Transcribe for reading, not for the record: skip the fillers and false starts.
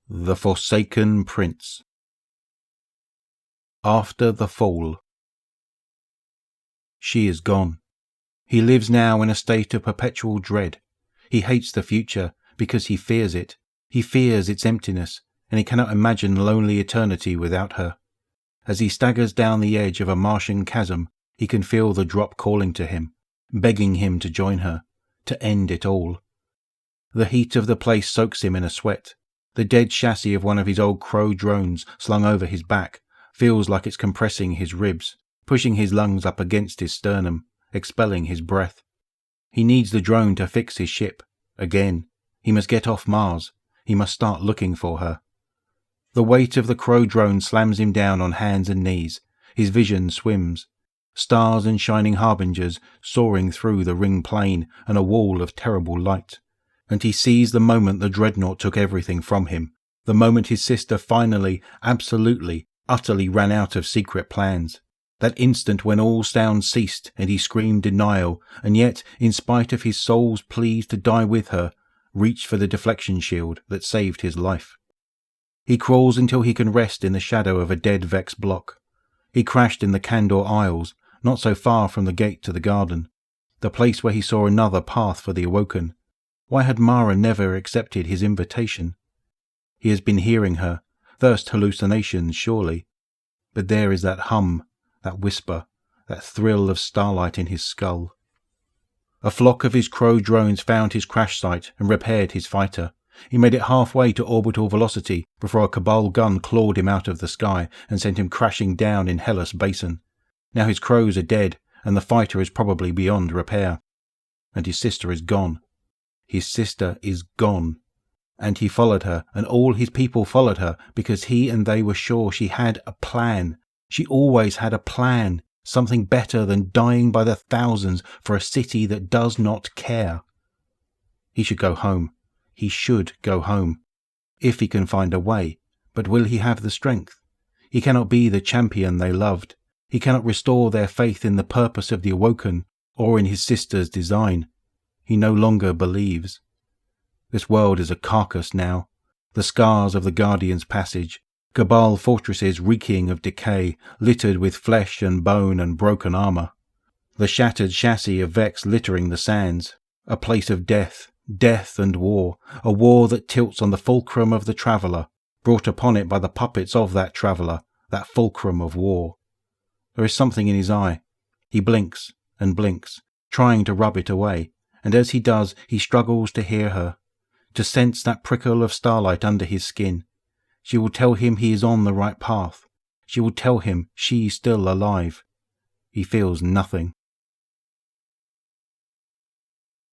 The Forsaken Prince. After the fall. She is gone. He lives now in a state of perpetual dread. He hates the future because he fears it. He fears its emptiness, and he cannot imagine lonely eternity without her. As he staggers down the edge of a Martian chasm, he can feel the drop calling to him, begging him to join her, to end it all. The heat of the place soaks him in a sweat. The dead chassis of one of his old Crow drones slung over his back feels like it's compressing his ribs, pushing his lungs up against his sternum, expelling his breath. He needs the drone to fix his ship. Again, he must get off Mars. He must start looking for her. The weight of the Crow drone slams him down on hands and knees. His vision swims. Stars and shining harbingers soaring through the ring plane and a wall of terrible light. And he sees the moment the dreadnought took everything from him, the moment his sister finally, absolutely, utterly ran out of secret plans. That instant when all sound ceased and he screamed denial, and yet, in spite of his soul's pleas to die with her, reached for the deflection shield that saved his life. He crawls until he can rest in the shadow of a dead Vex block. He crashed in the Kandor Isles, not so far from the gate to the garden, the place where he saw another path for the Awoken. Why had Mara never accepted his invitation? He has been hearing her, first hallucinations surely, but there is that hum, that whisper, that thrill of starlight in his skull. A flock of his Crow drones found his crash site and repaired his fighter. He made it halfway to orbital velocity before a Cabal gun clawed him out of the sky and sent him crashing down in Hellas Basin. Now his Crows are dead, and the fighter is probably beyond repair. And his sister is gone. His sister is gone. And he followed her, and all his people followed her, because he and they were sure she had a plan. She always had a plan, something better than dying by the thousands for a city that does not care. He should go home. He should go home. If he can find a way. But will he have the strength? He cannot be the champion they loved. He cannot restore their faith in the purpose of the Awoken, or in his sister's design. He no longer believes. This world is a carcass now. The scars of the Guardian's passage. Cabal fortresses reeking of decay, littered with flesh and bone and broken armour. The shattered chassis of Vex littering the sands. A place of death, death and war. A war that tilts on the fulcrum of the traveller, brought upon it by the puppets of that traveller, that fulcrum of war. There is something in his eye. He blinks and blinks, trying to rub it away. And as he does, he struggles to hear her, to sense that prickle of starlight under his skin. She will tell him he is on the right path. She will tell him she's still alive. He feels nothing.